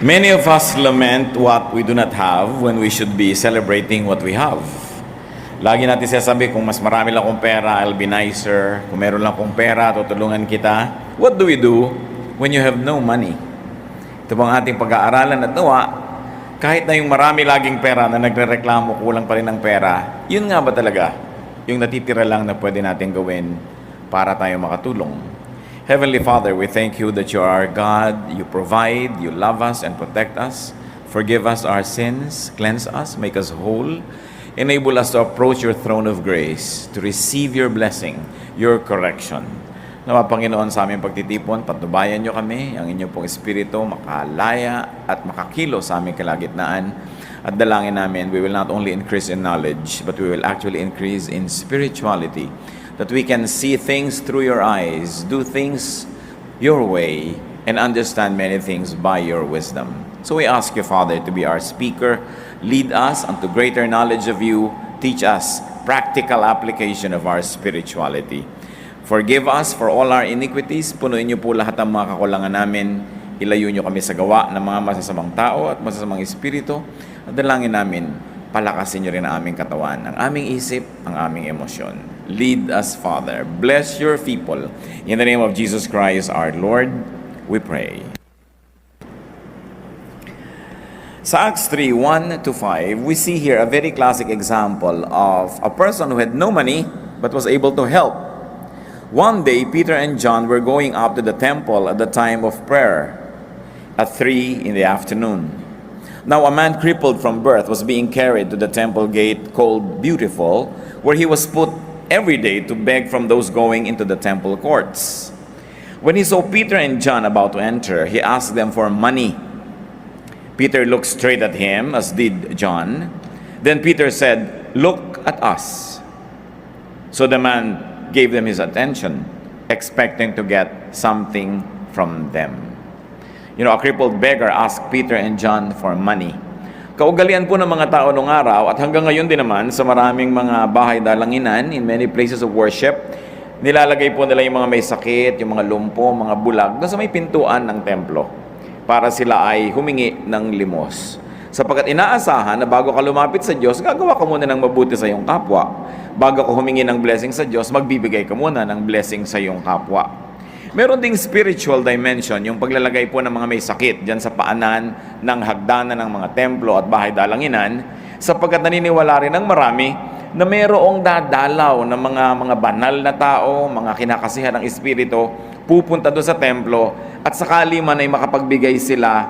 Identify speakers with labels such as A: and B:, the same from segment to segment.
A: Many of us lament what we do not have when we should be celebrating what we have. Lagi natin sinasabi, kung mas marami lang akong pera, I'll be nicer. Kung meron lang akong pera, tutulungan kita. What do we do when you have no money? Ito bang ating pag-aaralan at nawa, kahit na yung marami laging pera na nagre-reklamo, kulang pa rin ng pera, yun nga ba talaga yung natitira lang na pwede natin gawin para tayo makatulong? Heavenly Father, we thank you that you are God, you provide, you love us and protect us. Forgive us our sins, cleanse us, make us whole. Enable us to approach your throne of grace, to receive your blessing, your correction. Nawa Panginoon, sa aming pagtitipon, patnubayan nyo kami, ang inyong pong Espiritu makalaya at makakilo sa aming kalagitnaan. At dalangin namin, we will not only increase in knowledge, but we will actually increase in spirituality, that we can see things through your eyes, do things your way, and understand many things by your wisdom. So we ask you, Father, to be our speaker, lead us unto greater knowledge of you, teach us practical application of our spirituality. Forgive us for all our iniquities, punuin niyo po lahat ng mga kakulangan namin, ilayo niyo kami sa gawa ng mga masasamang tao at masasamang espiritu, at dalangin namin, palakasin niyo rin ang aming katawan, ang aming isip, ang aming emosyon. Lead us, Father. Bless your people. In the name of Jesus Christ, our Lord, we pray. Sa Acts 3, 1-5, we see here a very classic example of a person who had no money but was able to help. One day, Peter and John were going up to the temple at the time of prayer at 3 in the afternoon. Now a man crippled from birth was being carried to the temple gate called Beautiful, where he was put every day to beg from those going into the temple courts. When he saw Peter and John about to enter, he asked them for money. Peter looked straight at him, as did John. Then Peter said, "Look at us." So the man gave them his attention, expecting to get something from them. You know, a crippled beggar asked Peter and John for money. Kaugalian po ng mga tao noong araw at hanggang ngayon din naman sa maraming mga bahay dalanginan in many places of worship, nilalagay po nila yung mga may sakit, yung mga lumpo, mga bulag doon sa may pintuan ng templo para sila ay humingi ng limos. Sapagkat inaasahan na bago ka lumapit sa Diyos, gagawa ka muna ng mabuti sa iyong kapwa. Bago ka humingi ng blessing sa Diyos, magbibigay ka muna ng blessing sa iyong kapwa. Meron ding spiritual dimension, yung paglalagay po ng mga may sakit dyan sa paanan ng hagdanan ng mga templo at bahay dalanginan, sapagkat naniniwala rin ng marami na mayroong dadalaw ng mga banal na tao, mga kinakasihan ng espiritu, pupunta doon sa templo at sakali man ay makapagbigay sila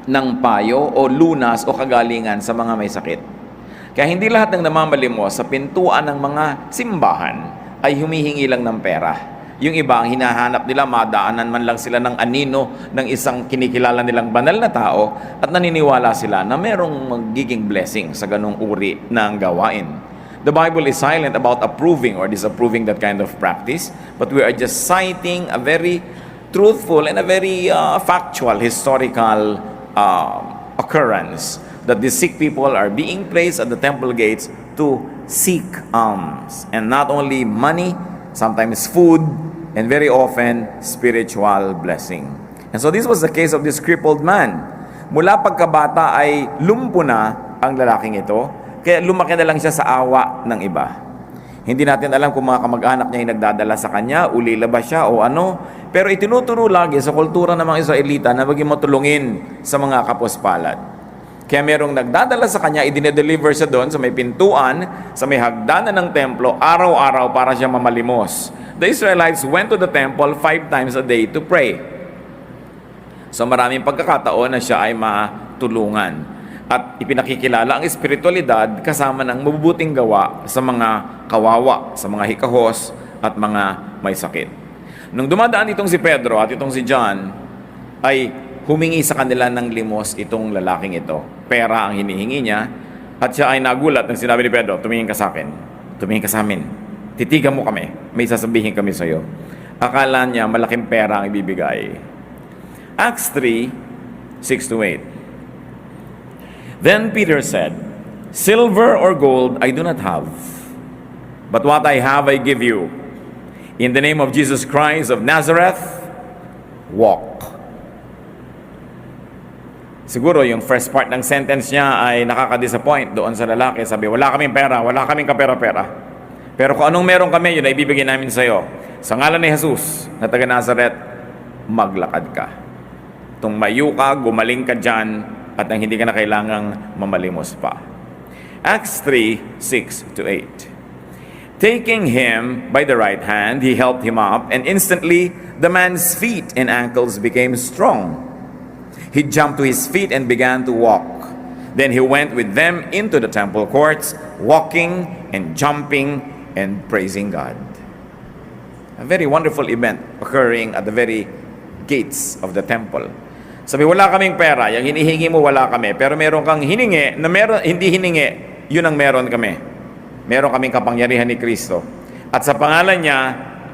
A: ng payo o lunas o kagalingan sa mga may sakit. Kaya hindi lahat ng namamalimos sa pintuan ng mga simbahan ay humihingi lang ng pera. Yung iba, ang hinahanap nila, madaanan man lang sila ng anino ng isang kinikilala nilang banal na tao at naniniwala sila na merong magiging blessing sa ganong uri ng gawain. The Bible is silent about approving or disapproving that kind of practice, but we are just citing a very truthful and a very factual, historical occurrence that these sick people are being placed at the temple gates to seek alms. And not only money, sometimes food, and very often, spiritual blessing. And so this was the case of this crippled man. Mula pagkabata ay lumpo na ang lalaking ito, kaya lumaki na lang siya sa awa ng iba. Hindi natin alam kung mga kamag-anak niya ay nagdadala sa kanya, ulila ba siya o ano, pero itinuturo lagi sa kultura ng mga Israelita na maging matulungin sa mga kapuspalad. Kaya merong nagdadala sa kanya, idinedeliver siya doon sa may pintuan, sa may hagdanan ng templo, araw-araw para siya mamalimos. The Israelites went to the temple 5 times a day to pray. So maraming pagkakataon na siya ay matulungan. At ipinakikilala ang espiritualidad kasama ng mabubuting gawa sa mga kawawa, sa mga hikahos at mga may sakit. Nung dumadaan itong si Pedro at itong si John, ay humingi sa kanila ng limos itong lalaking ito. Pera ang hinihingi niya at siya ay nagulat nang sinabi ni Pedro, "Tumingin ka sa akin, tumingin ka sa amin. Titigan mo kami, may sasabihin kami sa iyo." Akala niya malaking pera ang ibibigay. Acts 3, 6-8. Then Peter said, "Silver or gold I do not have, but what I have I give you. In the name of Jesus Christ of Nazareth, walk." Siguro yung first part ng sentence niya ay nakaka-disappoint doon sa lalaki. Sabi, wala kaming pera, wala kaming kapera-pera. Pero kung anong meron kami, yun ay ibibigay namin sa iyo. Sa ngalan ni Jesus na taga Nazaret, maglakad ka. Tumayo ka, gumaling ka dyan, at nang hindi ka na kailangang mamalimos pa. Acts 3:6-8. Taking him by the right hand, he helped him up, and instantly the man's feet and ankles became strong. He jumped to his feet and began to walk. Then he went with them into the temple courts, walking and jumping and praising God. A very wonderful event occurring at the very gates of the temple. Sabi, wala kaming pera, yung hinihingi mo wala kami, pero meron kang hiningi na hindi hiningi, yun ang meron kami. Meron kaming kapangyarihan ni Kristo. At sa pangalan niya,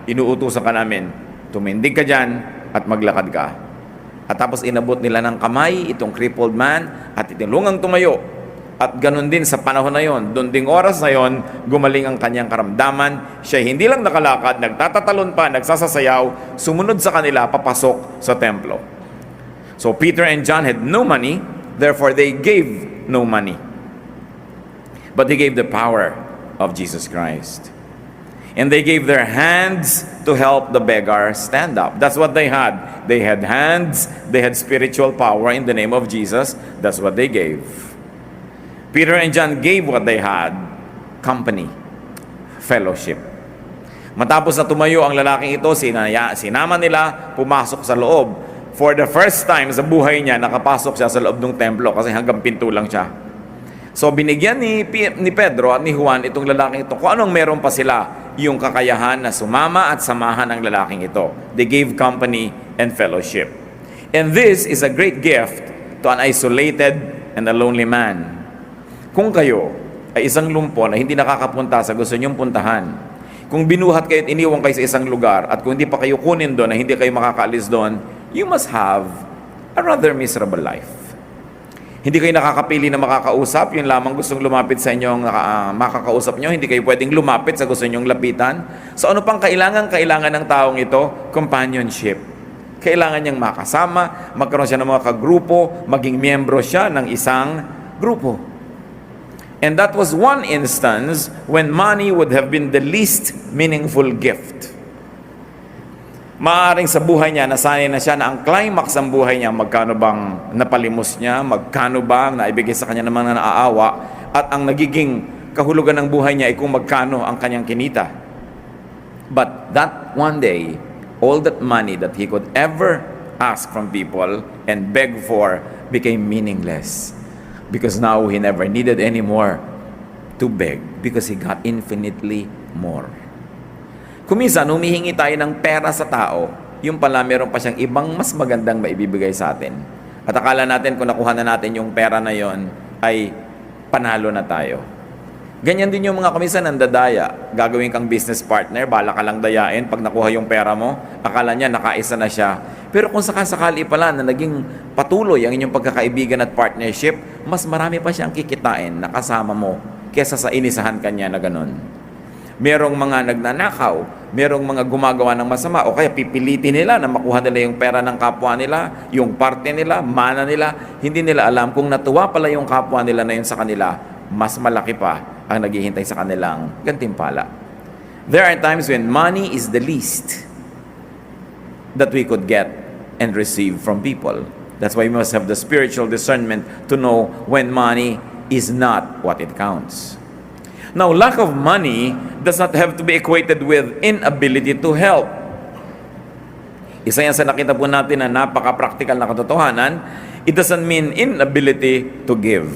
A: inuutusan ka namin, tumindig ka dyan at maglakad ka. At tapos inabot nila ng kamay itong crippled man at itinulungang tumayo. At ganun din sa panahon na yon, doon ding oras na yon, gumaling ang kanyang karamdaman. Siya hindi lang nakalakad, nagtatatalon pa, nagsasasayaw, sumunod sa kanila papasok sa templo. So Peter and John had no money, therefore they gave no money. But they gave the power of Jesus Christ. And they gave their hands to help the beggar stand up. That's what they had. They had hands, they had spiritual power in the name of Jesus. That's what they gave. Peter and John gave what they had, company, fellowship. Matapos na tumayo ang lalaking ito, sinama nila, pumasok sa loob. For the first time sa buhay niya, nakapasok siya sa loob ng templo kasi hanggang pinto lang siya. So binigyan ni Pedro at ni Juan itong lalaking ito kung anong meron pa sila, yung kakayahan na sumama at samahan ng lalaking ito. They gave company and fellowship. And this is a great gift to an isolated and a lonely man. Kung kayo ay isang lumpo na hindi nakakapunta sa gusto niyong puntahan, kung binuhat kayo at iniwan kayo sa isang lugar at kung hindi pa kayo kunin doon na hindi kayo makakaalis doon, you must have a rather miserable life. Hindi kayo nakakapili na makakausap, yun lamang gustong lumapit sa inyong makakausap nyo, hindi kayo pwedeng lumapit sa gusto nyong lapitan. So ano pang kailangan ng taong ito? Companionship. Kailangan niyang makasama, magkaroon siya ng mga kagrupo, maging miyembro siya ng isang grupo. And that was one instance when money would have been the least meaningful gift. Maaring sa buhay niya, nasanay na siya na ang climax ng buhay niya, magkano bang napalimos niya, magkano bang naibigay sa kanya ng mga naaawa, at ang nagiging kahulugan ng buhay niya ay kung magkano ang kanyang kinita. But that one day, all that money that he could ever ask from people and beg for became meaningless. Because now he never needed anymore to beg because he got infinitely more. Kung minsan, humihingi tayo ng pera sa tao, yung pala meron pa siyang ibang mas magandang maibibigay sa atin. At akala natin kung nakuha na natin yung pera na yon ay panalo na tayo. Ganyan din yung mga kuminsan nandadaya. Gagawin kang business partner, bala ka lang dayain. Pag nakuha yung pera mo, akala niya nakaisa na siya. Pero kung sakasakali pala na naging patuloy ang inyong pagkakaibigan at partnership, mas marami pa siyang kikitain na kasama mo kesa sa inisahan kanya na ganun. Merong mga nagnanakaw, merong mga gumagawa ng masama, o kaya pipilitin nila na makuha nila yung pera ng kapwa nila, yung parte nila, mana nila. Hindi nila alam kung natuwa pala yung kapwa nila na yun sa kanila, mas malaki pa ang naghihintay sa kanilang gantimpala. There are times when money is the least that we could get and receive from people. That's why we must have the spiritual discernment to know when money is not what it counts. Now, lack of money does not have to be equated with inability to help. Isa yan sa nakita po natin na napaka-practical na katotohanan. It doesn't mean inability to give.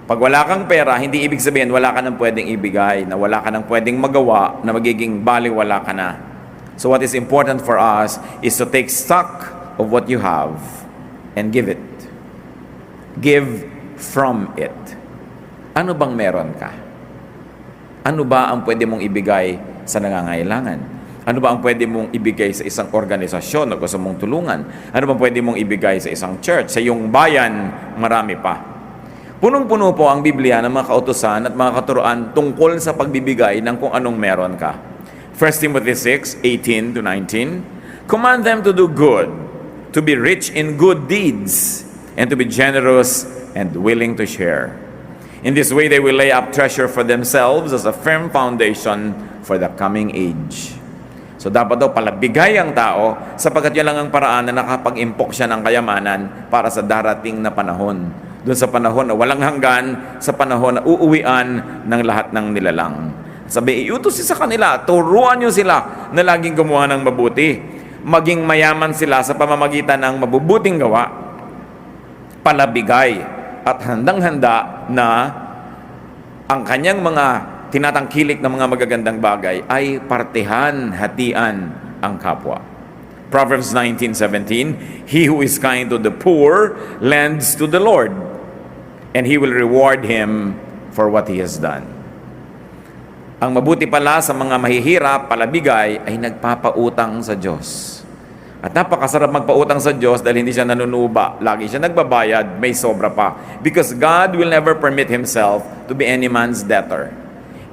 A: Pag wala kang pera, hindi ibig sabihin wala ka nang pwedeng ibigay, na wala ka nang pwedeng magawa, na magiging baliwala ka na. So what is important for us is to take stock of what you have and give it. Give from it. Ano bang meron ka? Ano ba ang pwede mong ibigay sa nangangailangan? Ano ba ang pwede mong ibigay sa isang organisasyon na gusto mong tulungan? Ano bang pwede mong ibigay sa isang church? Sa iyong bayan, marami pa. Punong-puno po ang Biblia ng mga kautusan at mga katuruan tungkol sa pagbibigay ng kung anong meron ka. 1 Timothy 6:18-19, command them to do good, to be rich in good deeds, and to be generous and willing to share. In this way, they will lay up treasure for themselves as a firm foundation for the coming age. So dapat daw palabigay ang tao sapagkat yan lang ang paraan na nakapag-impok siya ng kayamanan para sa darating na panahon. Doon sa panahon na walang hanggan, sa panahon na uuwian ng lahat ng nilalang. Sabi, iutos sa kanila, turuan nyo sila na laging gumawa ng mabuti. Maging mayaman sila sa pamamagitan ng mabubuting gawa, palabigay, at handang-handa na ang kanyang mga tinatangkilik na mga magagandang bagay ay partihan, hatian ang kapwa. Proverbs 19:17, he who is kind to the poor lends to the Lord, and He will reward him for what he has done. Ang mabuti pala sa mga mahihirap, palabigay, ay nagpapautang sa Diyos. At napakasarap magpautang sa Diyos dahil hindi siya nanunuba. Lagi siya nagbabayad, may sobra pa. Because God will never permit Himself to be any man's debtor.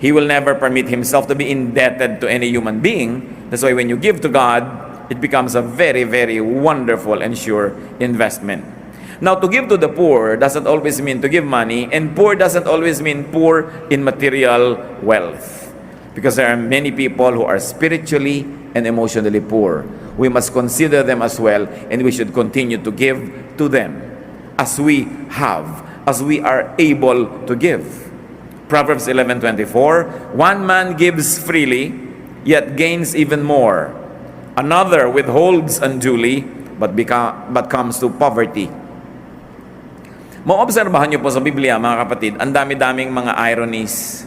A: He will never permit Himself to be indebted to any human being. That's why when you give to God, it becomes a very, very wonderful and sure investment. Now, to give to the poor doesn't always mean to give money, and poor doesn't always mean poor in material wealth. Because there are many people who are spiritually and emotionally poor. We must consider them as well, and we should continue to give to them as we have, as we are able to give. Proverbs 11:24, one man gives freely, yet gains even more. Another withholds unduly, but comes to poverty. Maobserbahan niyo po sa Biblia, mga kapatid, ang dami-daming mga ironies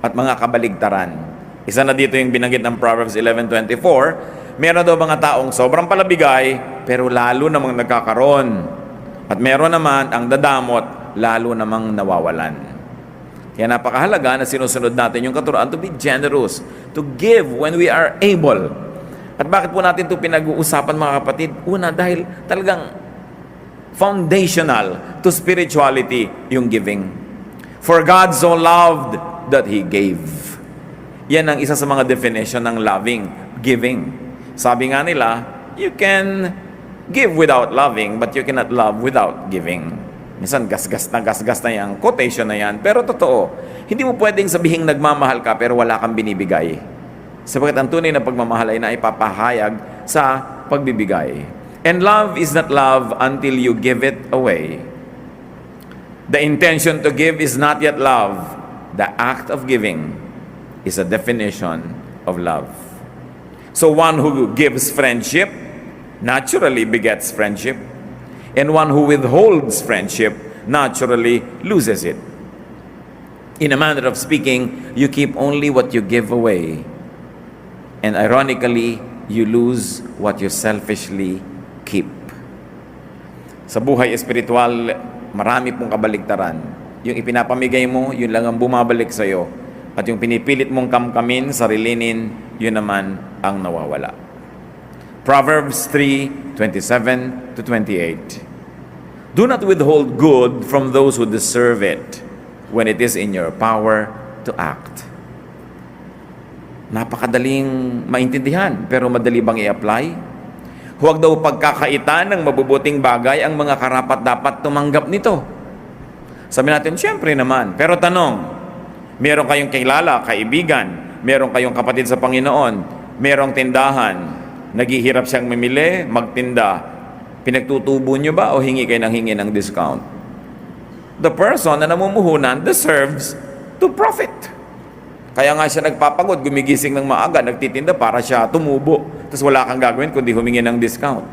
A: at mga kabaligtaran. Isa na dito yung binanggit ng Proverbs 11:24, meron daw mga taong sobrang palabigay, pero lalo namang nagkakaroon. At meron naman ang dadamot, lalo namang nawawalan. Kaya napakahalaga na sinusunod natin yung katuruan to be generous, to give when we are able. At bakit po natin ito pinag-uusapan, mga kapatid? Una, dahil talagang foundational to spirituality yung giving. For God so loved that He gave. Yan ang isa sa mga definition ng loving, giving. Sabi nga nila, you can give without loving, but you cannot love without giving. Minsan, gasgas na yan, quotation na yan. Pero totoo, hindi mo pwedeng sabihing nagmamahal ka pero wala kang binibigay. Sabagat ang tunay na pagmamahal ay naipapahayag sa pagbibigay. And love is not love until you give it away. The intention to give is not yet love. The act of giving is a definition of love. So one who gives friendship naturally begets friendship, and one who withholds friendship naturally loses it. In a manner of speaking, you keep only what you give away, and ironically, you lose what you selfishly keep. Sa buhay espiritual, marami pong kabaligtaran. Yung ipinapamigay mo, yun lang ang bumabalik sa iyo. At yung pinipilit mong kamkamin, sarilinin, yun naman ang nawawala. Proverbs 3:27-28. Do not withhold good from those who deserve it when it is in your power to act. Napakadaling maintindihan, pero madali bang i-apply? Huwag daw pagkakaitan ng mabubuting bagay ang mga karapat-dapat tumanggap nito. Sabi natin, syempre naman. Pero tanong, meron kayong kilala, kaibigan, meron kayong kapatid sa Panginoon, merong tindahan, naghihirap siyang mamili, magtinda, pinagtutubo nyo ba o hingi kayo ng hingi ng discount? The person na namumuhunan deserves to profit. Kaya nga siya nagpapagod, gumigising ng maaga, nagtitinda para siya tumubo. Tapos wala kang gagawin kundi humingi ng discount.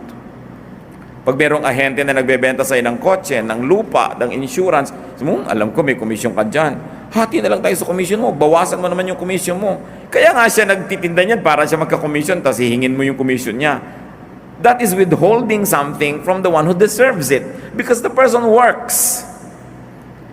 A: Pag merong ahente na nagbebenta sa'yo ng kotse, ng lupa, ng insurance, alam ko may komisyon ka dyan. Hati na lang tayo sa komisyon mo, bawasan mo naman yung komisyon mo. Kaya nga siya nagtitinda niyan para siya magka-komisyon, tapos hihingin mo yung komisyon niya. That is withholding something from the one who deserves it. Because the person works.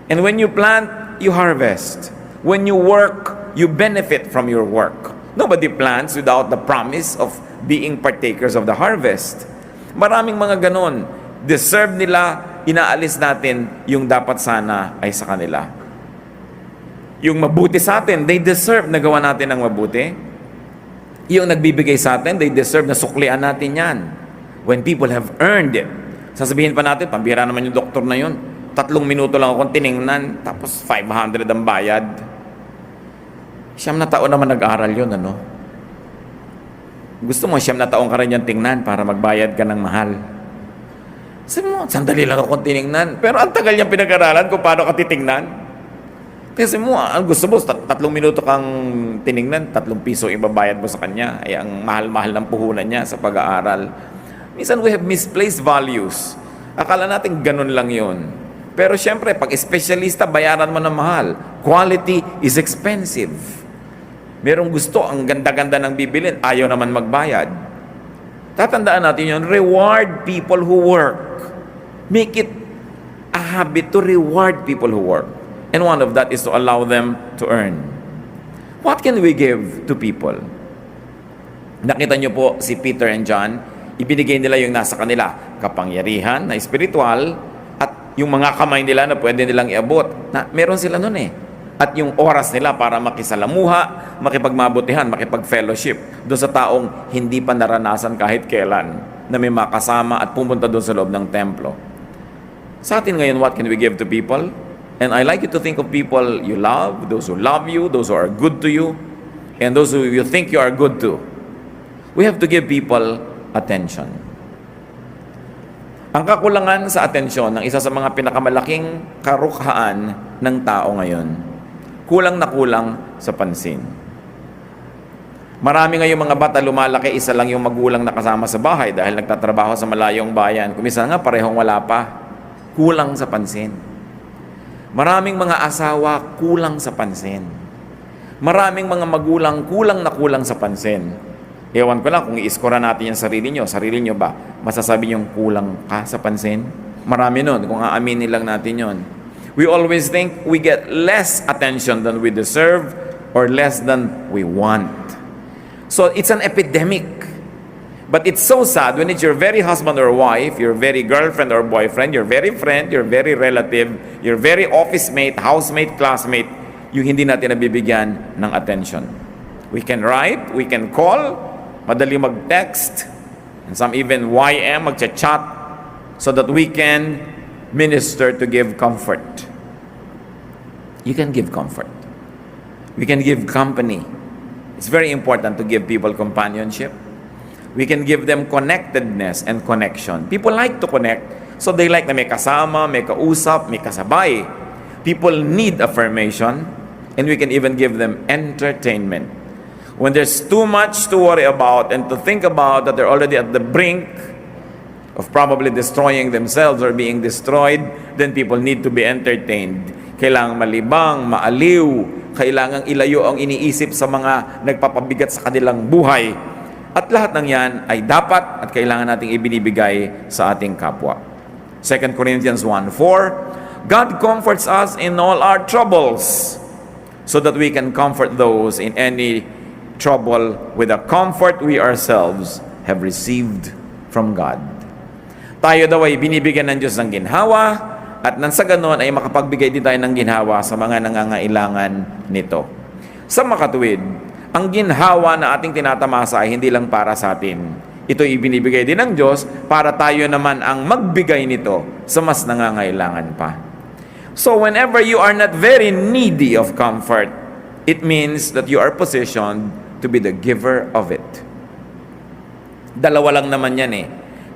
A: And when you plant, you harvest. When you work, you benefit from your work. Nobody plants without the promise of being partakers of the harvest. Maraming mga ganon. Deserve nila, inaalis natin yung dapat sana ay sa kanila. Yung mabuti sa atin, they deserve na gawa natin ng mabuti. Yung nagbibigay sa atin, they deserve na suklian natin yan. When people have earned it. Sasabihin pa natin, pambira naman yung doktor na yun. 3 minuto lang akong tiningnan, tapos 500 ang bayad. 9 na taon naman nag-aral yun, ano? Gusto mo 9 na taon ka rin yung tingnan para magbayad ka ng mahal. Sabi mo, sandali lang akong tiningnan. Pero ang tagal niyang pinag-aralan kung paano ka titingnan. Kasi mo, ang gusto mo, 3 minuto kang tiningnan, 3 piso ibabayad mo sa kanya. Ay ang mahal-mahal ng puhunan niya sa pag-aaral. Minsan we have misplaced values. Akala natin ganun lang yun. Pero syempre, pag espesyalista, bayaran mo ng mahal. Quality is expensive. Merong gusto, ang ganda-ganda ng bibilin, ayaw naman magbayad. Tatandaan natin yun, reward people who work. Make it a habit to reward people who work. And one of that is to allow them to earn. What can we give to people? Nakita niyo po si Peter and John, ibinigay nila yung nasa kanila, kapangyarihan na spiritual, at yung mga kamay nila na pwede nilang iabot. Na, meron sila nun eh. At yung oras nila para makisalamuha, makipagmabutihan, makipag-fellowship doon sa taong hindi pa naranasan kahit kailan na may makasama at pumunta doon sa loob ng templo. Sa atin ngayon, what can we give to people? And I like you to think of people you love, those who love you, those who are good to you, and those who you think you are good to. We have to give people attention. Ang kakulangan sa atensyon ng isa sa mga pinakamalaking karukhaan ng tao ngayon, kulang na kulang sa pansin. Marami ngayong mga bata lumalaki, isa lang yung magulang na kasama sa bahay dahil nagtatrabaho sa malayong bayan. Kumisa nga parehong wala pa. Kulang sa pansin. Maraming mga asawa kulang sa pansin. Maraming mga magulang kulang na kulang sa pansin. Ewan ko lang kung i-score natin yung sarili nyo ba? Masasabi nyo kulang ka sa pansin? Marami nun, kung aaminin lang natin yon. We always think we get less attention than we deserve or less than we want. So it's an epidemic. But it's so sad when it's your very husband or wife, your very girlfriend or boyfriend, your very friend, your very relative, your very office mate, housemate, classmate, yung hindi natin nabibigyan ng attention. We can write, we can call, madali mag-text, and some even YM, magchat-chat, so that we can minister to give comfort. You can give comfort. We can give company. It's very important to give people companionship. We can give them connectedness and connection. People like to connect, so they like na may kasama, may kausap, may kasabay. People need affirmation, and we can even give them entertainment. When there's too much to worry about and to think about, that they're already at the brink of probably destroying themselves or being destroyed, then people need to be entertained. Kailangang malibang, maaliw, kailangang ilayo ang iniisip sa mga nagpapabigat sa kanilang buhay. At lahat ng yan ay dapat at kailangan nating ibinibigay sa ating kapwa. 2 Corinthians 1:4, God comforts us in all our troubles, so that we can comfort those in any trouble with the comfort we ourselves have received from God. Tayo daw ay binibigyan ng Diyos ng ginhawa, at nang sa ganon ay makapagbigay din tayo ng ginhawa sa mga nangangailangan nito. Sa makatuwid, ang ginhawa na ating tinatamasa ay hindi lang para sa atin. Ito ibinibigay din ng Diyos para tayo naman ang magbigay nito sa mas nangangailangan pa. So whenever you are not very needy of comfort, it means that you are positioned to be the giver of it. Dalawa lang naman yan eh.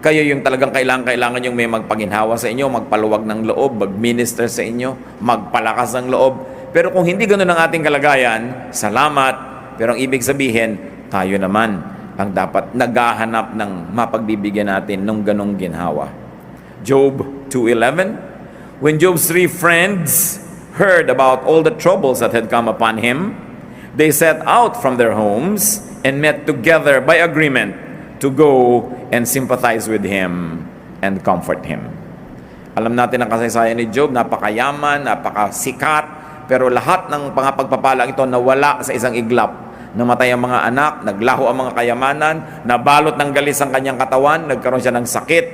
A: Kayo yung talagang kailangan yung may magpaginhawa sa inyo, magpaluwag ng loob, mag-minister sa inyo, magpalakas ng loob. Pero kung hindi ganoon ang ating kalagayan, salamat. Pero ang ibig sabihin, tayo naman ang dapat naghahanap ng mapagbibigyan natin ng ganong ginhawa. Job 2:11, when Job's 3 friends heard about all the troubles that had come upon him, they set out from their homes and met together by agreement to go and sympathize with him and comfort him. Alam natin ang kasaysayan ni Job, napakayaman, napakasikat, pero lahat ng pagpapalang ito nawala sa isang iglap. Namatay ang mga anak, naglaho ang mga kayamanan, nabalot ng galis ang kanyang katawan, nagkaroon siya ng sakit.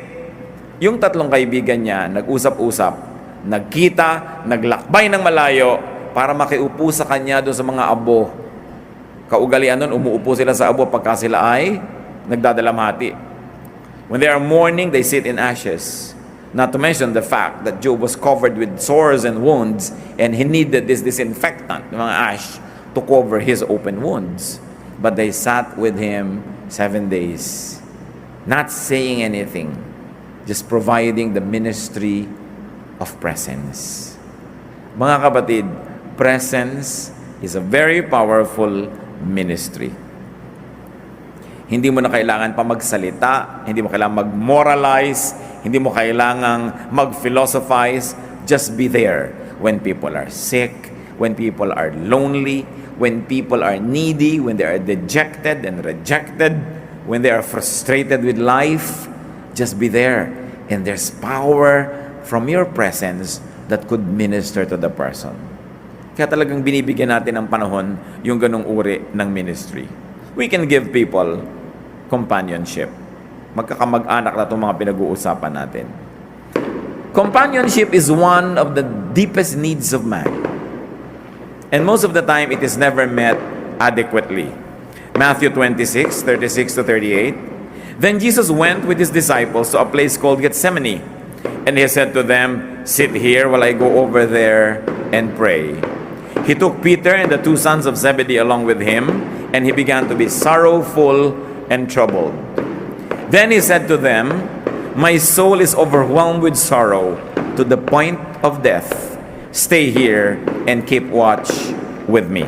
A: Yung 3 kaibigan niya, nag-usap-usap, nagkita, naglakbay ng malayo para makiupo sa kanya doon sa mga abo. Kaugalian nun, umuupo sila sa abo pagka sila ay nagdadalamhati. When they are mourning, they sit in ashes. Not to mention the fact that Job was covered with sores and wounds and he needed this disinfectant, mga ash, to cover his open wounds. But they sat with him 7 days, not saying anything, just providing the ministry of presence. Mga kapatid, presence is a very powerful ministry. Hindi mo na kailangan pa magsalita, hindi mo kailangan mag-moralize, hindi mo kailangang mag-philosophize. Just be there when people are sick, when people are lonely, when people are needy, when they are dejected and rejected, when they are frustrated with life. Just be there. And there's power from your presence that could minister to the person. Kaya talagang binibigyan natin ng panahon yung ganong uri ng ministry. We can give people companionship. Magkakamag-anak na itong mga pinag-uusapan natin. Companionship is one of the deepest needs of man. And most of the time, it is never met adequately. Matthew 26, 36 to 38. Then Jesus went with his disciples to a place called Gethsemane. And he said to them, "Sit here while I go over there and pray." He took Peter and the 2 sons of Zebedee along with him, and he began to be sorrowful and troubled. Then he said to them, "My soul is overwhelmed with sorrow to the point of death. Stay here and keep watch with me."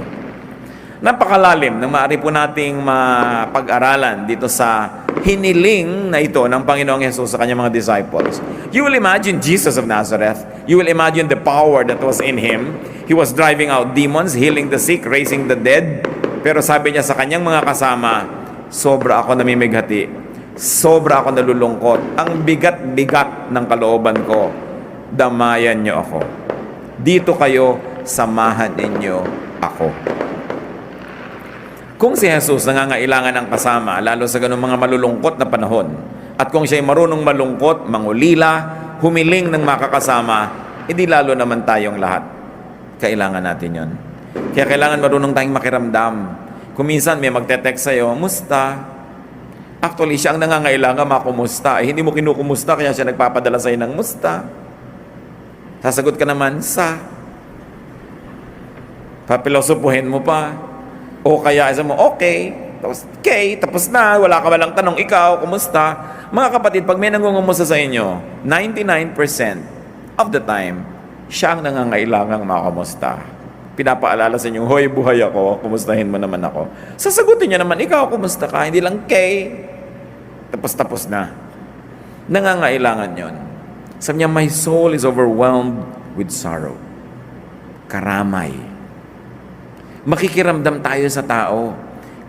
A: Napakalalim na maaari po nating mapag-aralan dito sa hiniling na ito ng Panginoong Hesus sa kanyang mga disciples. You will imagine Jesus of Nazareth. You will imagine the power that was in him. He was driving out demons, healing the sick, raising the dead. Pero sabi niya sa kanyang mga kasama, sobra ako namimighati. Sobra ako nalulungkot. Ang bigat-bigat ng kalooban ko. Damayan niyo ako. Dito kayo, samahan ninyo ako. Kung si Jesus nangangailangan ng kasama, lalo sa ganung mga malulungkot na panahon, at kung siya'y marunong malungkot, mangulila, humiling ng makakasama, hindi lalo naman tayong lahat. Kailangan natin yon. Kaya kailangan marunong tayong makiramdam. Kung minsan may magte-text sa'yo, musta? Actually, siya ang nangangailangan makumusta. Hindi mo kinukumusta, kaya siya nagpapadala sa'yo ng musta. Sasagot ka naman, sa. Papilosopuhin mo pa. O kaya isa mo, okay, tapos na, wala ka walang tanong, ikaw, kumusta? Mga kapatid, pag may nangungumusta sa inyo, 99% of the time, siya ang nangangailangang makamusta. Pinapaalala sa inyo, hoy, buhay ako, kumustahin mo naman ako. Sasagutin niya naman, ikaw, kumusta ka? Hindi lang, tapos na. Nangangailangan yon. Sabi niya, my soul is overwhelmed with sorrow. Karamay. Makikiramdam tayo sa tao.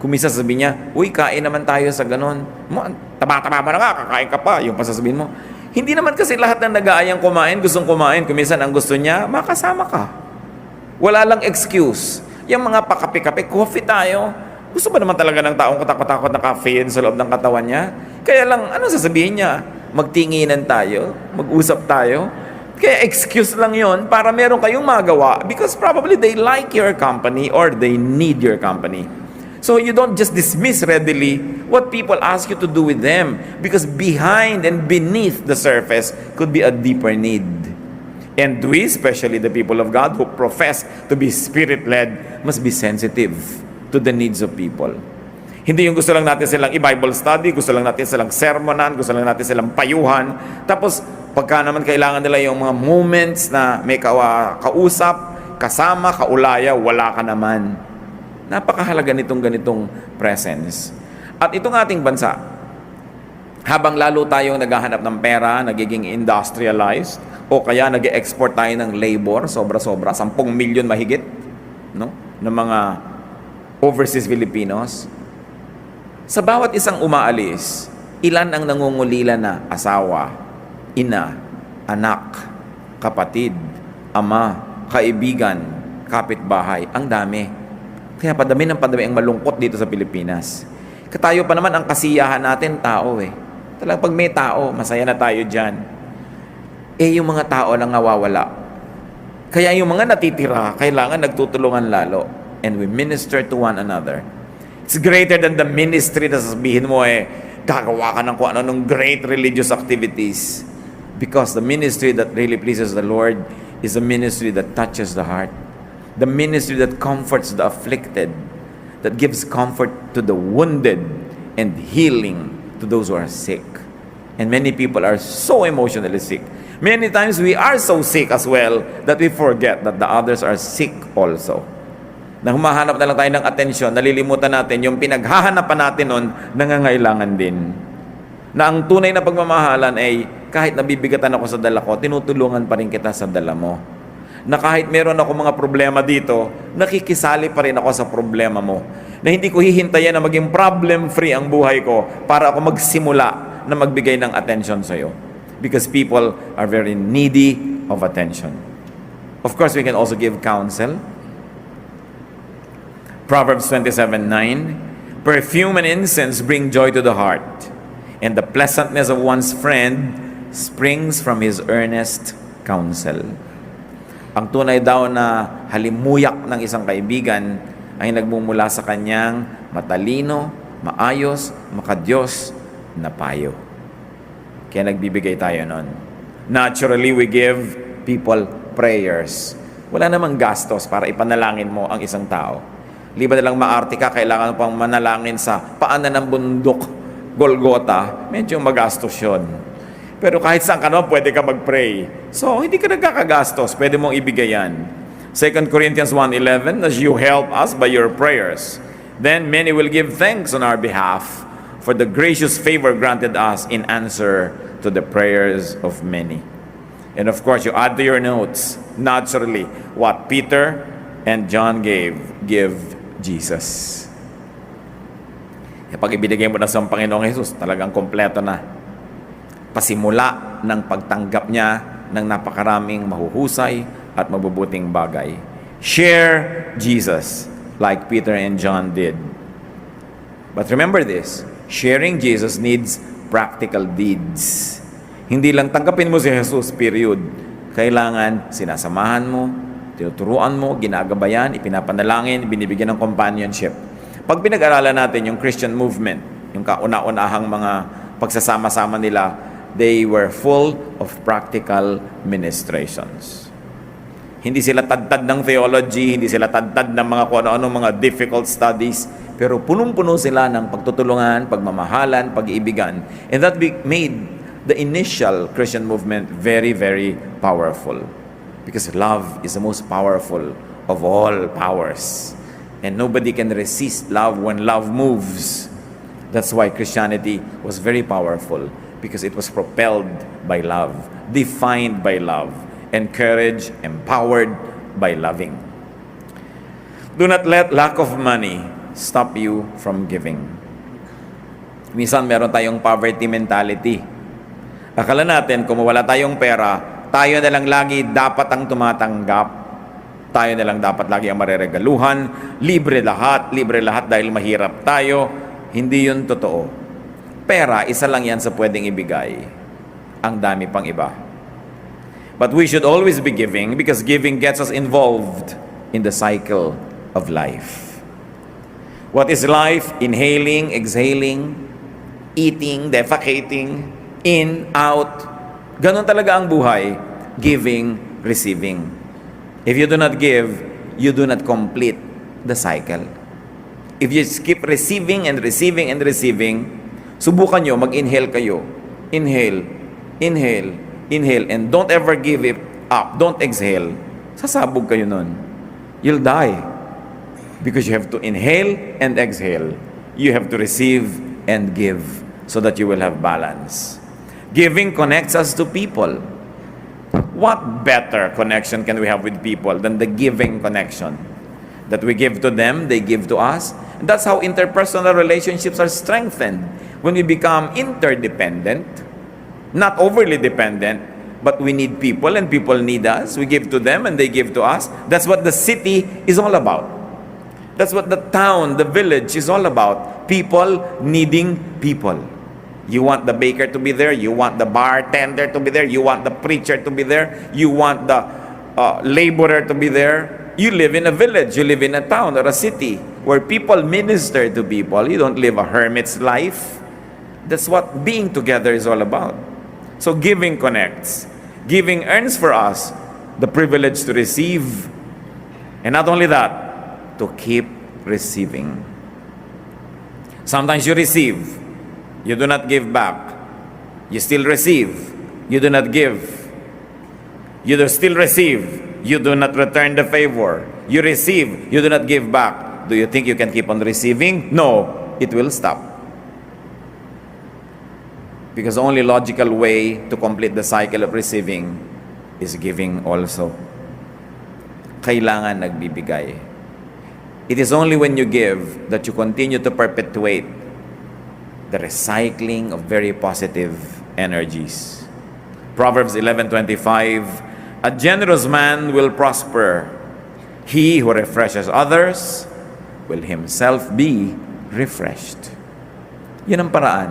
A: Kung minsan sabihin niya, uy, kain naman tayo sa ganon. Taba-taba mo na nga, kakain ka pa. Yung pasasabihin mo. Hindi naman kasi lahat ng nag-aayang kumain, gustong kumain. Kung minsan ang gusto niya, makasama ka. Wala lang excuse. Yung mga pakape-kape, coffee tayo. Gusto ba naman talaga ng taong katakot-takot na caffeine sa loob ng katawan niya? Kaya lang, ano sasabihin niya? Magtinginan tayo? Mag-usap tayo? Kaya excuse lang yon para meron kayong magawa because probably they like your company or they need your company. So you don't just dismiss readily what people ask you to do with them because behind and beneath the surface could be a deeper need. And we, especially the people of God who profess to be Spirit-led, must be sensitive to the needs of people. Hindi yung gusto lang natin silang i-Bible study, gusto lang natin silang sermonan, gusto lang natin silang payuhan. Tapos, pagka naman kailangan nila yung mga moments na may kausap, kasama, kaulaya, wala ka naman. Napakahalaga ganitong presence. At itong ating bansa, habang lalo tayong naghahanap ng pera, nagiging industrialized, o kaya nag-export tayo ng labor, sobra-sobra, 10 milyon mahigit, no? Ng mga overseas Filipinos. Sa bawat isang umaalis, ilan ang nangungulila na asawa, ina, anak, kapatid, ama, kaibigan, kapitbahay. Ang dami. Kaya padami ang malungkot dito sa Pilipinas. Katayo pa naman ang kasiyahan natin, tao eh. Talagang pag may tao, masaya na tayo dyan. Yung mga tao lang nawawala. Kaya yung mga natitira, kailangan nagtutulungan lalo. And we minister to one another. It's greater than the ministry na sasabihin mo gagawa ka ng kung ano ng great religious activities. Because the ministry that really pleases the Lord is a ministry that touches the heart. The ministry that comforts the afflicted, that gives comfort to the wounded and healing to those who are sick. And many people are so emotionally sick. Many times we are so sick as well that we forget that the others are sick also. Na humahanap na lang tayo ng atensyon, nalilimutan natin yung pinaghahanapan natin nun, nangangailangan din. Na ang tunay na pagmamahalan ay kahit nabibigatan ako sa dala ko, tinutulungan pa rin kita sa dala mo. Na kahit meron ako mga problema dito, nakikisali pa rin ako sa problema mo. Na hindi ko hihintayan na maging problem-free ang buhay ko para ako magsimula na magbigay ng attention sa iyo. Because people are very needy of attention. Of course, we can also give counsel. Proverbs 27:9, perfume and incense bring joy to the heart, and the pleasantness of one's friend springs from his earnest counsel. Ang tunay daw na halimuyak ng isang kaibigan ay nagmumula sa kanyang matalino, maayos, makadiyos na payo. Kaya nagbibigay tayo nun. Naturally, we give people prayers. Wala namang gastos para ipanalangin mo ang isang tao. Liba na lang maarte ka, kailangan pang manalangin sa paanan ng bundok, Golgota, medyo magastos yun. Pero kahit saan ka naman, pwede ka mag-pray. So, hindi ka nagkakagastos, pwede mong ibigay yan. 2 Corinthians 1:11, as you help us by your prayers, then many will give thanks on our behalf for the gracious favor granted us in answer to the prayers of many. And of course, you add to your notes, naturally, what Peter and John give Jesus. Pag ibinigay mo na sa Panginoong Jesus, talagang kompleto na. Pasimula ng pagtanggap niya ng napakaraming mahuhusay at mabubuting bagay. Share Jesus like Peter and John did. But remember this, sharing Jesus needs practical deeds. Hindi lang tanggapin mo si Jesus, period. Kailangan sinasamahan mo, tinuturuan mo, ginagabayan, ipinapanalangin, binibigyan ng companionship. Pag pinag-aralan natin yung Christian movement, yung kauna-unahang mga pagsasama-sama nila, they were full of practical ministrations. Hindi sila tadtad ng theology, hindi sila tadtad ng mga kung ano-ano mga difficult studies, pero punong-puno sila ng pagtutulungan, pagmamahalan, pag-iibigan. And that made the initial Christian movement very, very powerful. Because love is the most powerful of all powers. And nobody can resist love when love moves. That's why Christianity was very powerful. Because it was propelled by love, defined by love, encouraged, empowered by loving. Do not let lack of money stop you from giving. Minsan meron tayong poverty mentality. Akala natin kung wala tayong pera, tayo na lang lagi dapat ang tumatanggap. Tayo na lang dapat lagi ang mareregaluhan. Libre lahat dahil mahirap tayo. Hindi yun totoo. Pera, isa lang yan sa pwedeng ibigay. Ang dami pang iba. But we should always be giving because giving gets us involved in the cycle of life. What is life? Inhaling, exhaling, eating, defecating, in, out. Ganon talaga ang buhay. Giving, receiving. If you do not give, you do not complete the cycle. If you keep receiving and receiving and receiving, subukan nyo, mag-inhale kayo. Inhale, inhale, inhale, and don't ever give it up. Don't exhale. Sasabog kayo nun. You'll die. Because you have to inhale and exhale. You have to receive and give so that you will have balance. Giving connects us to people. What better connection can we have with people than the giving connection? That we give to them, they give to us. And that's how interpersonal relationships are strengthened. When we become interdependent, not overly dependent, but we need people and people need us. We give to them and they give to us. That's what the city is all about. That's what the town, the village is all about. People needing people. You want the baker to be there. You want the bartender to be there. You want the preacher to be there. You want the laborer to be there. You live in a village. You live in a town or a city where people minister to people. You don't live a hermit's life. That's what being together is all about. So giving connects. Giving earns for us the privilege to receive. And not only that, to keep receiving. Sometimes you receive, you do not give back. You still receive, you do not give. You do still receive, you do not return the favor. You receive, you do not give back. Do you think you can keep on receiving? No, it will stop. Because the only logical way to complete the cycle of receiving is giving also. Kailangan nagbibigay. It is only when you give that you continue to perpetuate the recycling of very positive energies. Proverbs 11:25, a generous man will prosper. He who refreshes others will himself be refreshed. Yun ang paraan.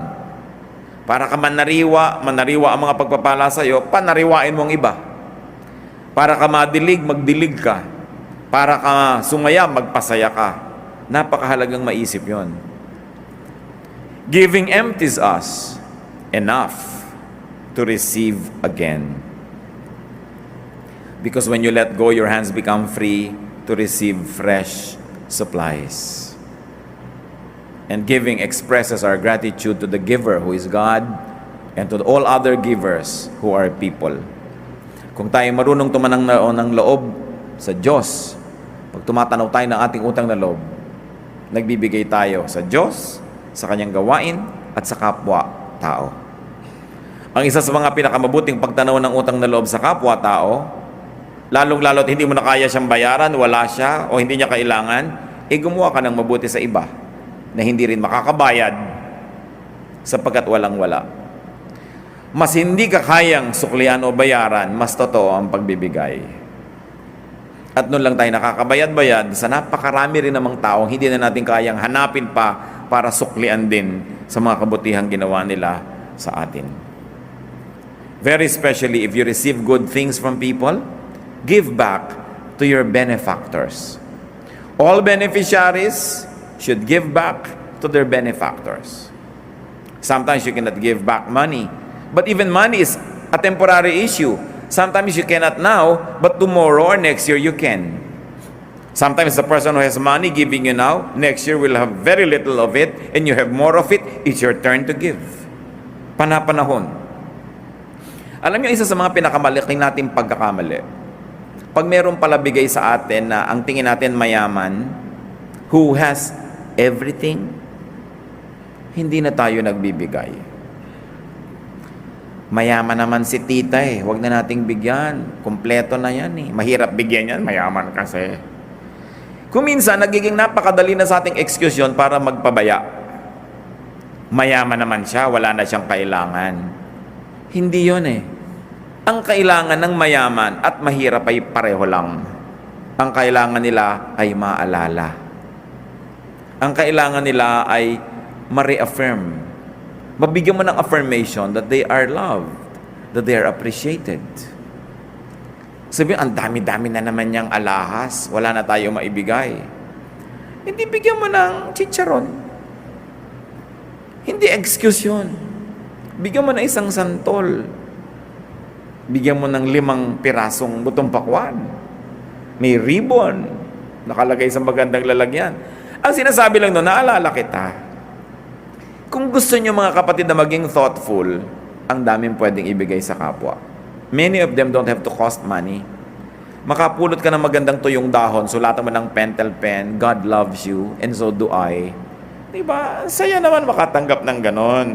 A: Para ka manariwa ang mga pagpapala sa iyo, panariwain mong iba. Para ka madilig, magdilig ka. Para ka sumaya, magpasaya ka. Napakahalagang maisip yon. Giving empties us enough to receive again. Because when you let go, your hands become free to receive fresh supplies. And giving expresses our gratitude to the giver, who is God, and to all other givers who are people. Kung tayo marunong tumanang ng loob sa Diyos, pag tumatanaw tayo ng ating utang na loob, nagbibigay tayo sa Diyos, sa Kanyang gawain, at sa kapwa-tao. Ang isa sa mga pinakamabuting pagtanaw ng utang na loob sa kapwa-tao, lalong-lalo at hindi mo na kaya siyang bayaran, wala siya, o hindi niya kailangan, gumawa ka ng mabuti sa iba na hindi rin makakabayad sapagkat walang-wala. Mas hindi ka kayang suklian o bayaran, mas totoo ang pagbibigay. At noon lang tayo nakakabayad-bayad sa napakarami rin namang taong hindi na natin kayang hanapin pa para suklian din sa mga kabutihang ginawa nila sa atin. Very especially if you receive good things from people, give back to your benefactors. All beneficiaries should give back to their benefactors. Sometimes you cannot give back money, but even money is a temporary issue. Sometimes you cannot now, but tomorrow or next year you can. Sometimes the person who has money giving you now, next year will have very little of it, and you have more of it, it's your turn to give. Panapanahon. Alam niyo, isa sa mga pinakamalaking nating pagkakamali, pag meron pala bigay sa atin na ang tingin natin mayaman, who has everything, hindi na tayo nagbibigay. Mayaman naman si tita huwag na nating bigyan. Kompleto na yan Mahirap bigyan yan, mayaman kasi. Kung minsan, nagiging napakadali na sa ating excuse yun para magpabaya. Mayaman naman siya, wala na siyang kailangan. Hindi yun Ang kailangan ng mayaman at mahirap ay pareho lang. Ang kailangan nila ay maalala. Ang kailangan nila ay ma-reaffirm. Mabigyan mo ng affirmation that they are loved, that they are appreciated. Sabi, ang dami-dami na naman niyang alahas, wala na tayo maibigay. Hindi bigyan mo ng chicharon. Hindi excuse yun. Bigyan mo ng isang santol. Bigyan mo ng 5 pirasong butong pakwan. May ribbon. Nakalagay sa magandang lalagyan. Ang sinasabi lang doon, naalala kita. Kung gusto nyo mga kapatid na maging thoughtful, ang daming pwedeng ibigay sa kapwa. Many of them don't have to cost money. Makapulot ka ng magandang tuyong dahon, sulatan mo ng pentel pen, God loves you, and so do I. Diba? Saya naman makatanggap ng ganon.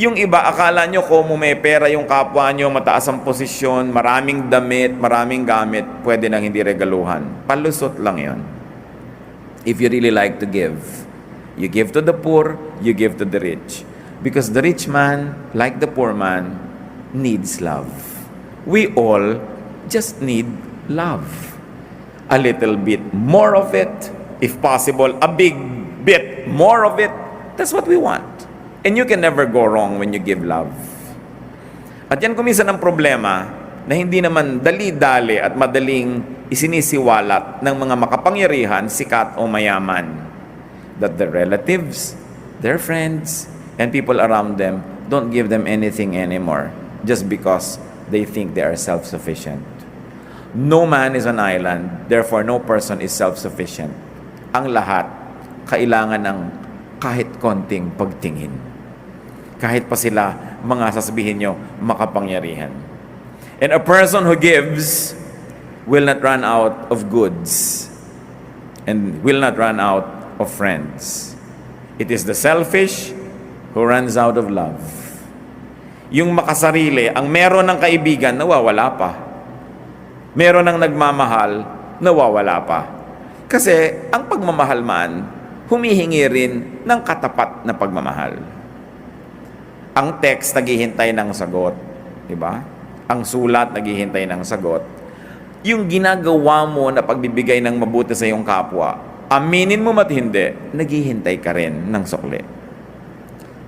A: Yung iba, akala nyo kung may pera yung kapwa nyo, mataas ang posisyon, maraming damit, maraming gamit, pwede nang hindi regaluhan. Palusot lang yon. If you really like to give, you give to the poor, you give to the rich. Because the rich man, like the poor man, needs love. We all just need love. A little bit more of it, if possible, a big bit more of it. That's what we want. And you can never go wrong when you give love. At yan kuminsan ang problema na hindi naman dali-dali at madaling isinisiwalat ng mga makapangyarihan, sikat o mayaman. That their relatives, their friends, and people around them don't give them anything anymore. just because they think they are self-sufficient. No man is an island, therefore no person is self-sufficient. Ang lahat, kailangan ng kahit konting pagtingin. Kahit pa sila, mga sasabihin nyo, makapangyarihan. And a person who gives will not run out of goods and will not run out of friends. It is the selfish who runs out of love. Yung makasarili, ang meron ng kaibigan, nawawala pa. Meron ng nagmamahal, nawawala pa. Kasi ang pagmamahal man, humihingi rin ng katapat na pagmamahal. Ang text naghihintay ng sagot, di ba? Ang sulat naghihintay ng sagot. Yung ginagawa mo na pagbibigay ng mabuti sa iyong kapwa, aminin mo mat hindi, naghihintay ka rin ng sukli.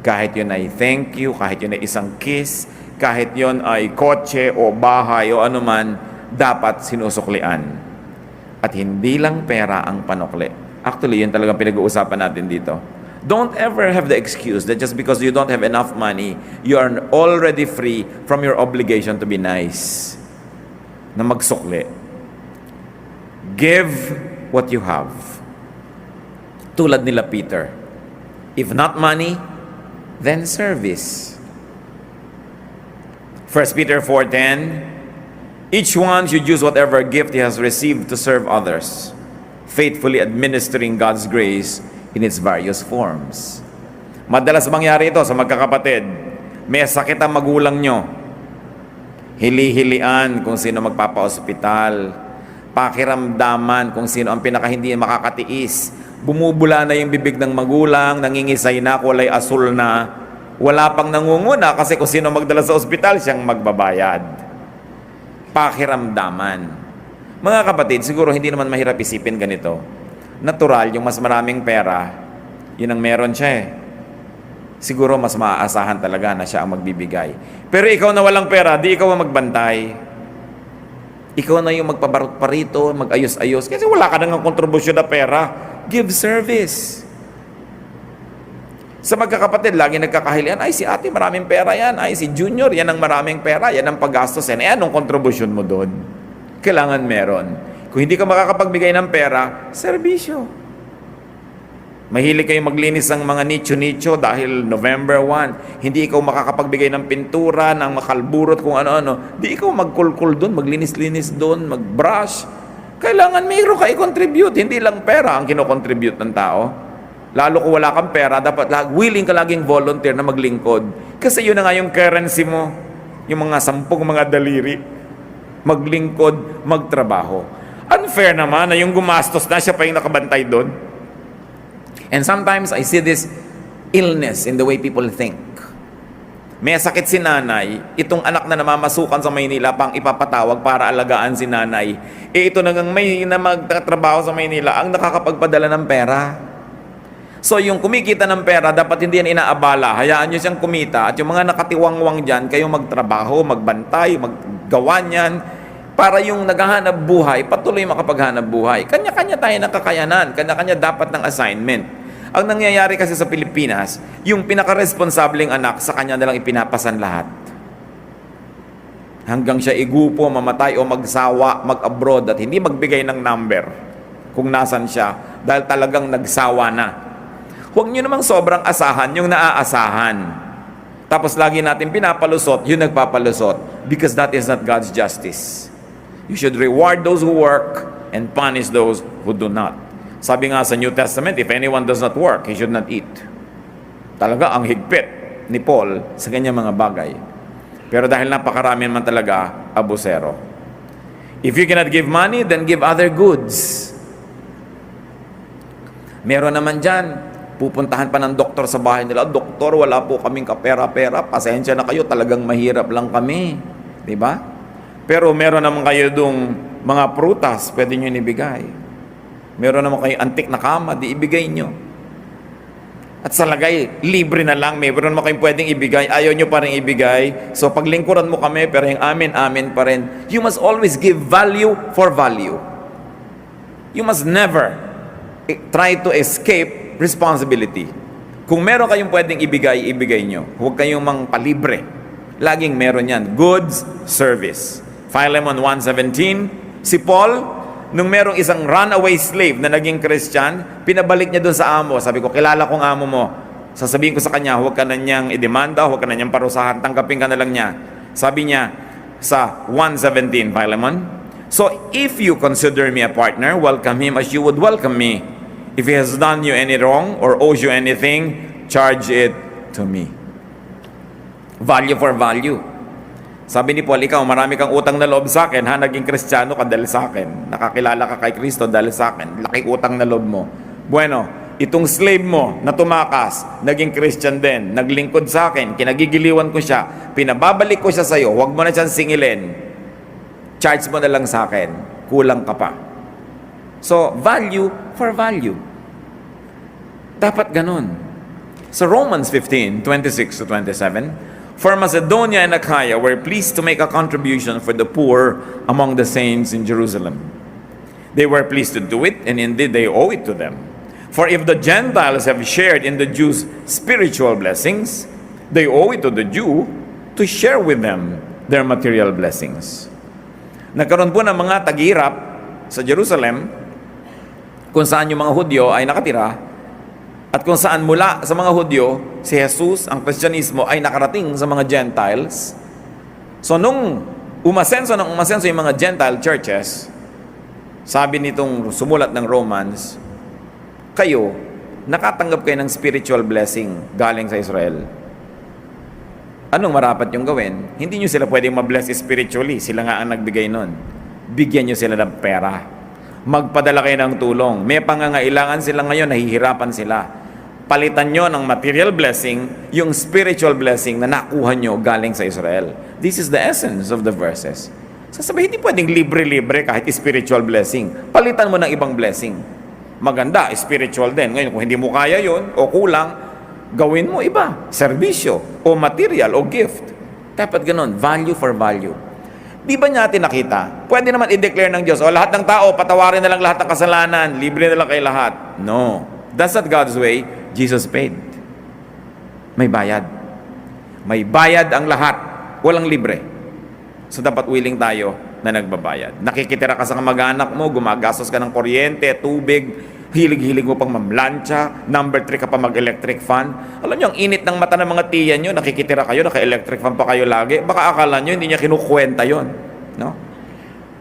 A: Kahit yun ay thank you, kahit yun ay isang kiss, kahit yun ay kotse o bahay o anuman, dapat sinusuklian. At hindi lang pera ang panukli. Actually, yun talagang pinag-uusapan natin dito. Don't ever have the excuse that just because you don't have enough money, you are already free from your obligation to be nice. Na magsukli. Give what you have. Tulad nila Peter. If not money, then service. 1 Peter 4:10, each one should use whatever gift he has received to serve others, faithfully administering God's grace in its various forms. Madalas mangyari ito sa magkakapatid. May sakit ang magulang nyo. Hili-hilian kung sino magpapa-ospital. Pakiramdaman kung sino ang pinaka hindi makakatiis. Bumubula na yung bibig ng magulang, nangingisay na, kulay asul na. Wala pang nangunguna kasi kung sino magdala sa ospital, siyang magbabayad. Pakiramdaman. Mga kapatid, siguro hindi naman mahirap isipin ganito. Natural, yung mas maraming pera, yun ang meron siya eh. Siguro mas maaasahan talaga na siya ang magbibigay. Pero ikaw na walang pera, di ikaw ang magbantay. Ikaw na yung magpabarot pa rito, mag-ayos-ayos. Kasi wala ka nang kontribusyon na pera. Give service. Sa magkakapatid, lagi nagkakahilian, ay si ate maraming pera yan, ay si junior, yan ang maraming pera, yan ang paggastos yan. Anong kontribusyon mo doon? Kailangan meron. Kung hindi ka makakapagbigay ng pera, serbisyo. Mahilig kayo maglinis ng mga nicho-nicho dahil November 1. Hindi ikaw makakapagbigay ng pintura, ng makalburot, kung ano-ano. Di ikaw magkulkul doon, maglinis-linis doon, magbrush. Kailangan mayroon ka i-contribute. Hindi lang pera ang kinocontribute ng tao. Lalo kung wala kang pera, dapat willing ka laging volunteer na maglingkod. Kasi yun na nga yung currency mo. Yung mga 10 mga daliri. Maglingkod, magtrabaho. Unfair naman na yung gumastos na siya pa yung nakabantay doon. And sometimes I see this illness in the way people think. May sakit si nanay, itong anak na namamasukan sa Maynila pang ipapatawag para alagaan si nanay. Ito nagang may na magtatrabaho sa Maynila ang nakakapagpadala ng pera. So yung kumikita ng pera, dapat hindi yan inaabala. Hayaan nyo siyang kumita. At yung mga nakatiwangwang dyan, kayong magtrabaho, magbantay, maggawa niyan. Para yung naghahanap buhay, patuloy makapaghanap buhay. Kanya-kanya tayo ng kakayanan. Kanya-kanya dapat ng assignment. Ang nangyayari kasi sa Pilipinas, yung pinaka-responsableng anak, sa kanya nalang ipinapasan lahat. Hanggang siya igupo, mamatay o magsawa, mag-abroad at hindi magbigay ng number kung nasan siya dahil talagang nagsawa na. Huwag nyo namang sobrang asahan yung naaasahan. Tapos lagi natin pinapalusot, yung nagpapalusot. Because that is not God's justice. You should reward those who work and punish those who do not. Sabi nga sa New Testament, if anyone does not work, he should not eat. Talaga ang higpit ni Paul sa kanyang mga bagay. Pero dahil napakarami naman talaga, abusero. If you cannot give money, then give other goods. Meron naman dyan, pupuntahan pa ng doktor sa bahay nila, doktor, wala po kaming kapera-pera, pasensya na kayo, talagang mahirap lang kami. Diba? Pero meron naman kayo dong mga prutas, pwede nyo nibigay. Meron naman kayo antik na kama, di ibigay nyo. At sa lagay, libre na lang, meron naman kayong pwedeng ibigay, ayaw nyo pa rin ibigay. So paglingkuran mo kami, pero yung amin pa rin. You must always give value for value. You must never try to escape responsibility. Kung meron kayong pwedeng ibigay, ibigay nyo. Huwag kayong mang palibre. Laging meron yan. Goods, service. Philemon 1:17, si Paul, nung merong isang runaway slave na naging Christian, pinabalik niya doon sa amo. Sabi ko, kilala kong amo mo. Sasabihin ko sa kanya, huwag ka na niyang idemanda, huwag ka na niyang parusahan, tanggapin ka na lang niya. Sabi niya sa 1:17, Philemon, so if you consider me a partner, welcome him as you would welcome me. If he has done you any wrong or owes you anything, charge it to me. Value for value. Sabi ni Paul, ikaw, marami kang utang na loob sa akin, ha? Naging Kristiyano ka dahil sa akin. Nakakilala ka kay Kristo dahil sa akin. Laki utang na loob mo. Bueno, itong slave mo na tumakas, naging Christian din, naglingkod sa akin, kinagigiliwan ko siya, pinababalik ko siya sa iyo, huwag mo na siyang singilin. Charge mo na lang sa akin. Kulang ka pa. So, value for value. Dapat ganun. Sa Romans 15:26-27, for Macedonia and Achaia were pleased to make a contribution for the poor among the saints in Jerusalem. They were pleased to do it, and indeed they owe it to them. For if the Gentiles have shared in the Jews' spiritual blessings, they owe it to the Jew to share with them their material blessings. Nagkaroon po ng mga tag-hirap sa Jerusalem kung saan yung mga Hudyo ay nakatira, at kung saan mula sa mga Hudyo, si Jesus, ang Kristyanismo, ay nakarating sa mga Gentiles. So nung umasenso yung mga Gentile churches, sabi nitong sumulat ng Romans, kayo, nakatanggap kayo ng spiritual blessing galing sa Israel. Anong marapat yung gawin? Hindi nyo sila pwedeng ma-bless spiritually. Sila nga ang nagbigay nun. Bigyan nyo sila ng pera. Magpadala kayo ng tulong. May pangangailangan sila ngayon, nahihirapan sila. Palitan nyo ng material blessing, yung spiritual blessing na nakuha nyo galing sa Israel. This is the essence of the verses. Sasabihin, hindi pwedeng libre-libre kahit spiritual blessing. Palitan mo ng ibang blessing. Maganda, spiritual din. Ngayon, kung hindi mo kaya yon o kulang, gawin mo iba. Serbisyo, o material, o gift. Dapat ganun, value for value. Di ba natin nakita? Pwede naman i-declare ng Diyos, o lahat ng tao, patawarin na lang lahat ng kasalanan, libre na lang kay lahat. No. That's not God's way. Jesus paid. May bayad. May bayad ang lahat. Walang libre. So dapat willing tayo na nagbabayad. Nakikitira ka sa kamag-anak mo, gumagastos ka ng kuryente, tubig, hilig-hilig mo pang mamlansya, number 3 ka pa mag-electric fan. Alam nyo, ang init ng mata ng mga tiyan nyo, nakikitira kayo, naka-electric fan pa kayo lagi. Baka akala nyo, hindi niya kinukwenta yon, no?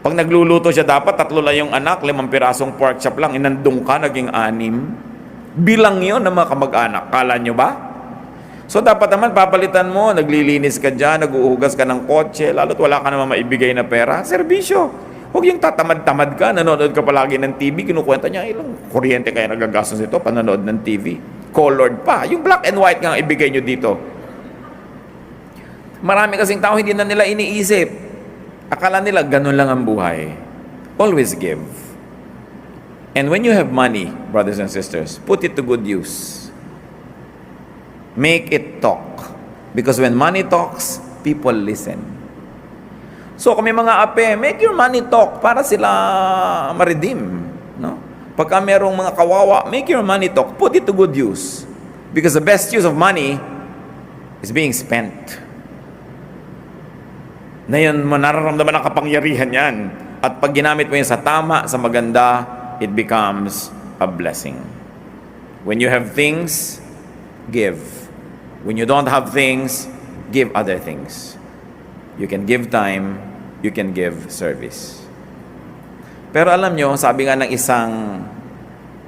A: Pag nagluluto siya, dapat 3 lang yung anak, 5 pirasong pork chop lang, inandong ka, naging 6. Bilang yun ng mga kamag-anak. Kala nyo ba? So dapat naman papalitan mo, naglilinis ka dyan, nag-uugas ka ng kotse, lalo't wala ka naman maibigay na pera. Serbisyo. Huwag yung tatamad-tamad ka, nanonood ka palagi ng TV, kinukwenta niya, ilang kuryente kaya nagagastos ito, panonood ng TV. Colored pa. Yung black and white nga ibigay nyo dito. Marami kasing tao hindi na nila iniisip. Akala nila ganun lang ang buhay. Always give. And when you have money, brothers and sisters, put it to good use. Make it talk. Because when money talks, people listen. So kung may mga ape, make your money talk para sila ma-redeem. No? Pagka merong mga kawawa, make your money talk. Put it to good use. Because the best use of money is being spent. Na yun, nararamdaman ang kapangyarihan yan. At pag ginamit mo yun sa tama, sa maganda, it becomes a blessing. When you have things, give. When you don't have things, give other things. You can give time, you can give service. Pero alam nyo, sabi nga ng isang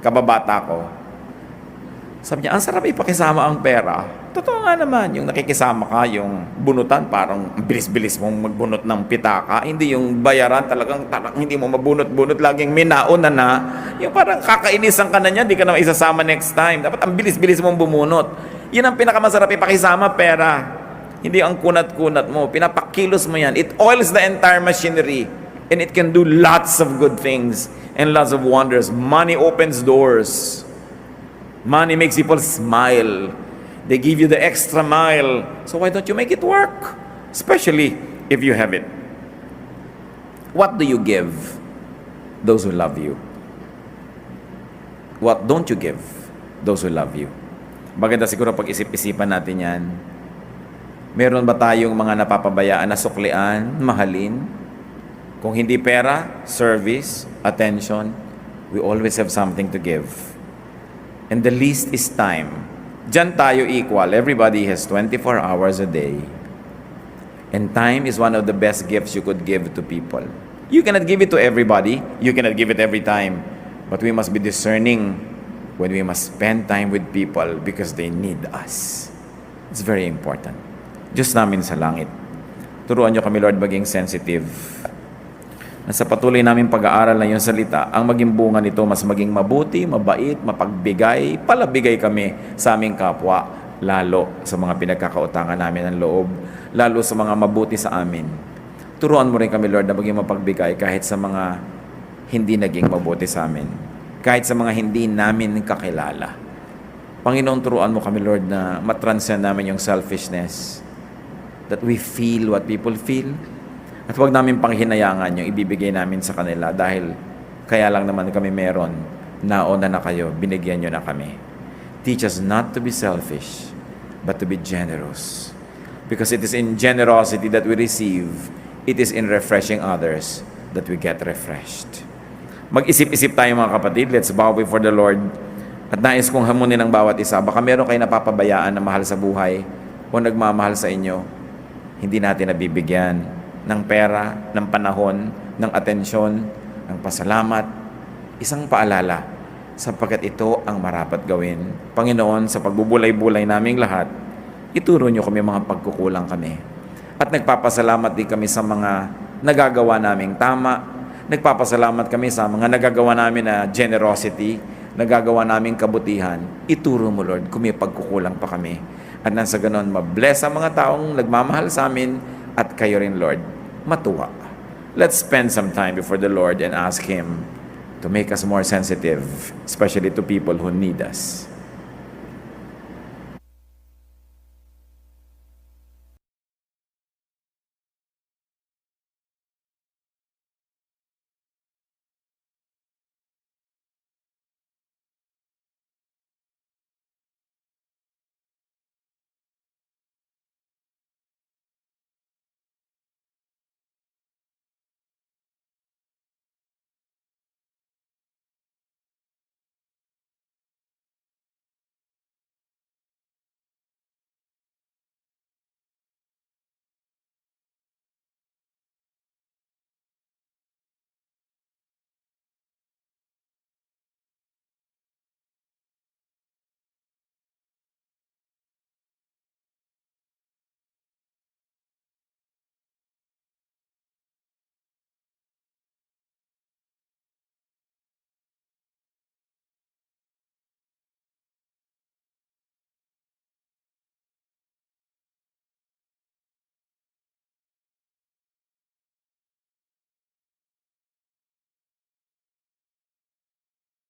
A: kababata ko, sabi niya, ang sarap ipakisama ang pera. Totoo nga naman, yung nakikisama ka, yung bunutan, parang bilis-bilis mong magbunot ng pitaka. Hindi yung bayaran, talagang hindi mo mabunot-bunot, laging minauna na. Yung parang kakainisan ka na niya, di ka na isasama next time. Dapat ang bilis-bilis mong bumunot. Yun ang pinakamasarap ipakisama, pera. Hindi ang kunat-kunat mo. Pinapakilos mo yan. It oils the entire machinery. And it can do lots of good things and lots of wonders. Money opens doors. Money makes people smile. They give you the extra mile. So why don't you make it work? Especially if you have it. What do you give those who love you? What don't you give those who love you? Maganda siguro pag isip-isipan natin yan. Meron ba tayong mga napapabayaan na suklian, mahalin? Kung hindi pera, service, attention, we always have something to give. And the least is time. Diyan tayo equal. Everybody has 24 hours a day. And time is one of the best gifts you could give to people. You cannot give it to everybody. You cannot give it every time. But we must be discerning when we must spend time with people because they need us. It's very important. Diyos namin sa langit, turuan niyo kami, Lord, maging sensitive. Na sa patuloy namin pag-aaral ng iyong salita, ang maging bunga nito mas maging mabuti, mabait, mapagbigay, palabigay kami sa aming kapwa, lalo sa mga pinagkakautangan namin ng loob, lalo sa mga mabuti sa amin. Turuan mo rin kami, Lord, na maging mapagbigay kahit sa mga hindi naging mabuti sa amin, kahit sa mga hindi namin kakilala. Panginoon, turuan mo kami, Lord, na matranscend namin yung selfishness, that we feel what people feel, at huwag namin panghinayangan yung ibibigay namin sa kanila dahil kaya lang naman kami meron, nauna na kayo, binigyan nyo na kami. Teach us not to be selfish, but to be generous. Because it is in generosity that we receive, it is in refreshing others that we get refreshed. Mag-isip-isip tayo mga kapatid, let's bow before the Lord. At nais kong hamunin ng bawat isa, baka meron kayo napapabayaan na mahal sa buhay o nagmamahal sa inyo, hindi natin nabibigyan ng pera, ng panahon, ng atensyon, ng pasalamat, isang paalala, sapagkat ito ang marapat gawin. Panginoon, sa pagbubulay-bulay naming lahat, ituro niyo kami mga pagkukulang kami. At nagpapasalamat din kami sa mga nagagawa naming tama, nagpapasalamat kami sa mga nagagawa namin na generosity, nagagawa naming kabutihan. Ituro mo, Lord, kung may pagkukulang pa kami. At nang sa ganon, mabless ang mga taong nagmamahal sa amin at kayo rin, Lord, matuwa. Let's spend some time before the Lord and ask Him to make us more sensitive, especially to people who need us.